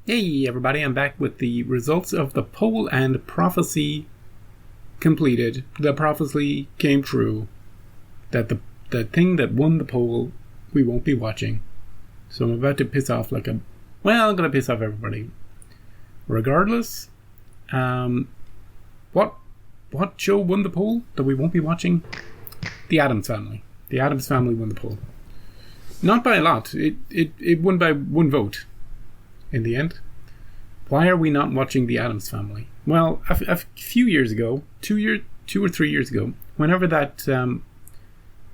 Hey everybody, I'm back with the results of the poll and prophecy completed. The prophecy came true that the thing that won the poll we won't be watching. So I'm about to piss off I'm gonna piss off everybody. Regardless, what show won the poll that we won't be watching? The Addams Family. The Addams Family won the poll. Not by a lot. It won by one vote. In the end. Why are we not watching The Addams Family? Well, a few years ago, 2 or 3 years ago, whenever that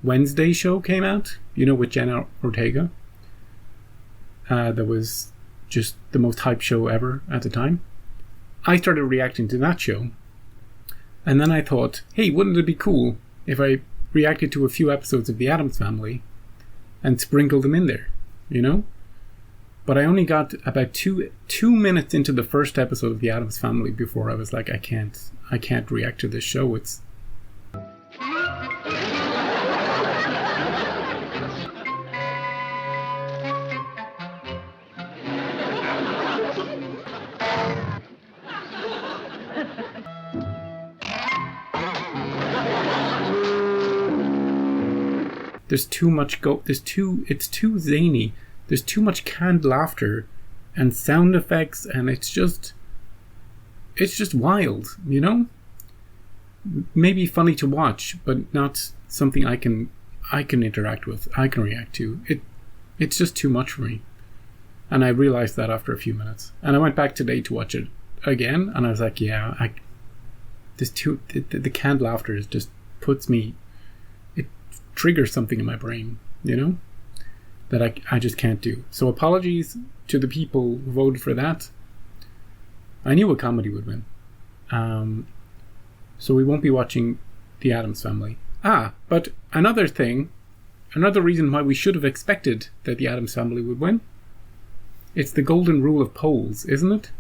Wednesday show came out, with Jenna Ortega, that was just the most hyped show ever at the time, I started reacting to that show. And then I thought, hey, wouldn't it be cool if I reacted to a few episodes of The Addams Family and sprinkled them in there, But I only got about two minutes into the first episode of The Addams Family before I was like, I can't react to this show. There's too much it's too zany. There's too much canned laughter and sound effects, and it's just wild, Maybe funny to watch, but not something I can interact with, I can react to. It's just too much for me. And I realized that after a few minutes. And I went back today to watch it again, and I was like, the canned laughter just it triggers something in my brain, that I just can't do. So apologies to the people who voted for that. I knew a comedy would win. So we won't be watching The Addams Family. But another reason why we should have expected that The Addams Family would win, it's the golden rule of polls, isn't it?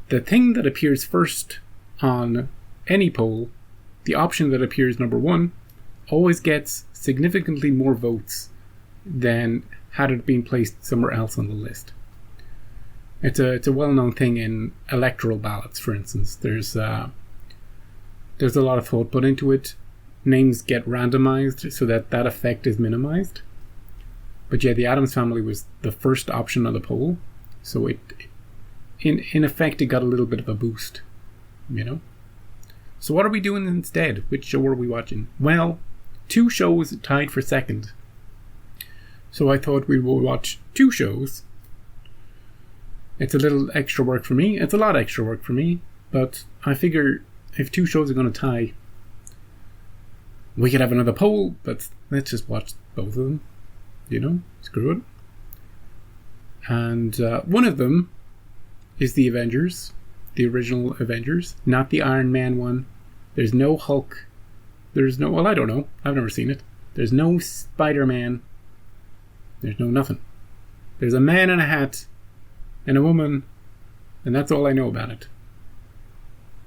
The thing that appears first on any poll, the option that appears number one, always gets significantly more votes than had it been placed somewhere else on the list. It's a well-known thing in electoral ballots, for instance. There's a lot of thought put into it. Names get randomized so that effect is minimized. But yeah, The Addams Family was the first option on the poll, so it in effect it got a little bit of a boost, So what are we doing instead? Which show are we watching? Well, 2 shows tied for second. So I thought we would watch 2 shows. It's a little extra work for me. It's a lot extra work for me. But I figure if 2 shows are going to tie, we could have another poll. But let's just watch both of them. Screw it. And one of them is the Avengers. The original Avengers. Not the Iron Man one. There's no Hulk. There's no... Well, I don't know. I've never seen it. There's no Spider-Man. There's no nothing. There's a man in a hat and a woman, and that's all I know about it.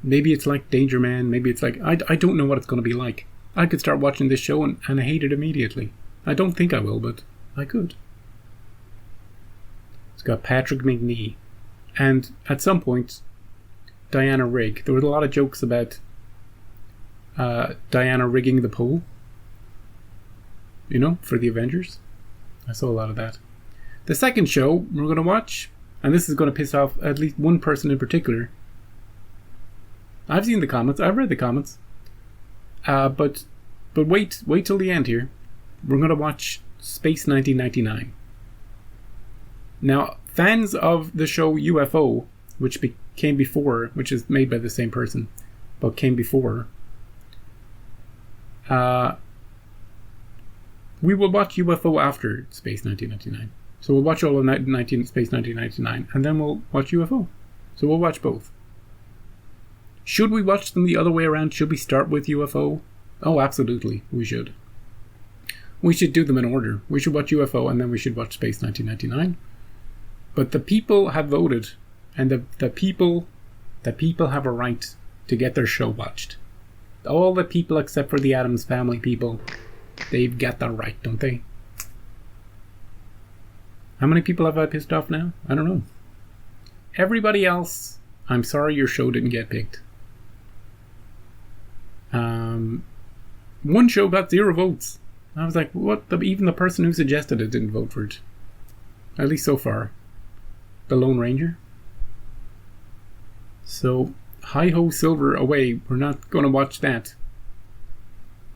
Maybe it's like Danger Man. Maybe it's like... I don't know what it's going to be like. I could start watching this show and hate it immediately. I don't think I will, but I could. It's got Patrick McNee. And at some point, Diana Rigg. There was a lot of jokes about Diana rigging the poll, for the Avengers. I saw a lot of that. The second show we're going to watch, and this is going to piss off at least one person in particular. I've seen the comments. I've read the comments. But wait till the end here. We're going to watch Space 1999. Now, fans of the show UFO, which came before, which is made by the same person, but came before, we will watch UFO after Space 1999. So we'll watch all of Space 1999, and then we'll watch UFO. So we'll watch both. Should we watch them the other way around? Should we start with UFO? Oh, absolutely, we should. We should do them in order. We should watch UFO, and then we should watch Space 1999. But the people have voted, and the people have a right to get their show watched. All the people except for the Addams Family people, they've got that right, don't they? How many people have I pissed off now? I don't know. Everybody else, I'm sorry your show didn't get picked. One show got 0 votes. I was like, what? Even the person who suggested it didn't vote for it. At least so far. The Lone Ranger. So, hi-ho silver away. We're not going to watch that.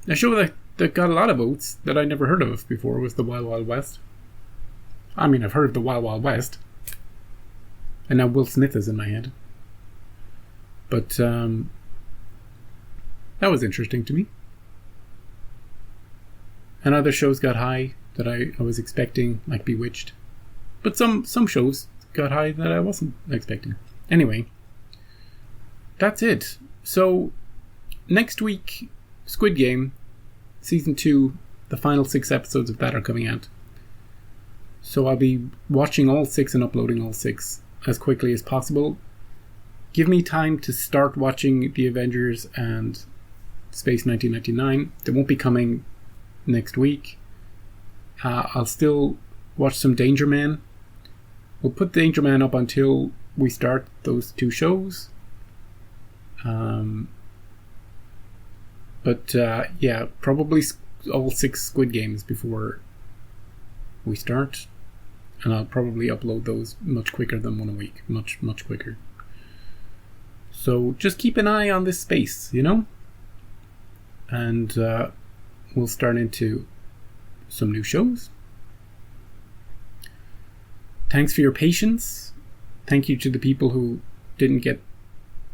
A show that got a lot of votes that I never heard of before was The Wild Wild West. I mean, I've heard of The Wild Wild West. And now Will Smith is in my head. But, that was interesting to me. And other shows got high that I was expecting, like Bewitched. But some shows got high that I wasn't expecting. Anyway, that's it. So, next week, Squid Game, Season 2, the final 6 episodes of that are coming out. So I'll be watching all 6 and uploading all 6 as quickly as possible. Give me time to start watching The Avengers and Space 1999. They won't be coming next week. I'll still watch some Danger Man. We'll put Danger Man up until we start those 2 shows. Yeah, probably all 6 Squid Games before we start. And I'll probably upload those much quicker than 1 a week. Much, much quicker. So just keep an eye on this space, you know? And we'll start into some new shows. Thanks for your patience. Thank you to the people who didn't get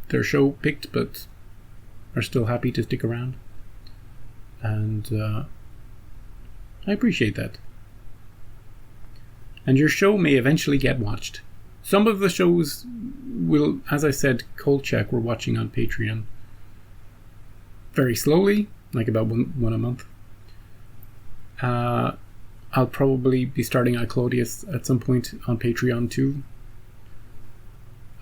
their show picked but are still happy to stick around. And I appreciate that. And your show may eventually get watched. Some of the shows will, as I said, Cold Check, we're watching on Patreon. Very slowly, like about one a month. I'll probably be starting on Claudius at some point on Patreon too.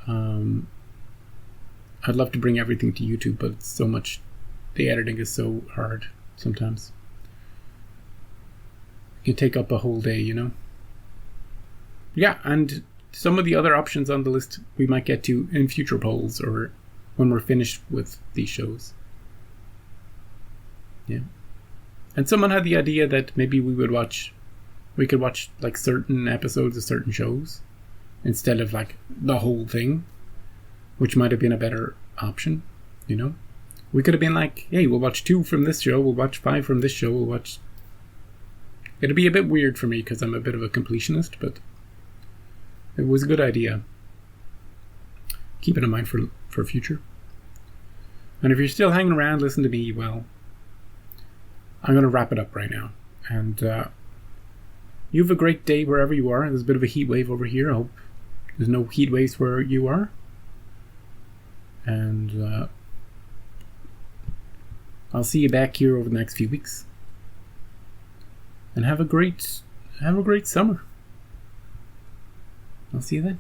I'd love to bring everything to YouTube, but it's so much. The editing is so hard sometimes. It can take up a whole day, you know? Yeah, and some of the other options on the list we might get to in future polls or when we're finished with these shows. Yeah. And someone had the idea that maybe we could watch like certain episodes of certain shows instead of like the whole thing, which might have been a better option, you know? We could have been like, hey, we'll watch 2 from this show, we'll watch 5 from this show, we'll watch... It'd be a bit weird for me because I'm a bit of a completionist, but it was a good idea. Keep it in mind for future. And if you're still hanging around, listen to me, well, I'm going to wrap it up right now. And you have a great day wherever you are. There's a bit of a heat wave over here. I hope there's no heat waves where you are. And I'll see you back here over the next few weeks. And have a great summer. I'll see you then.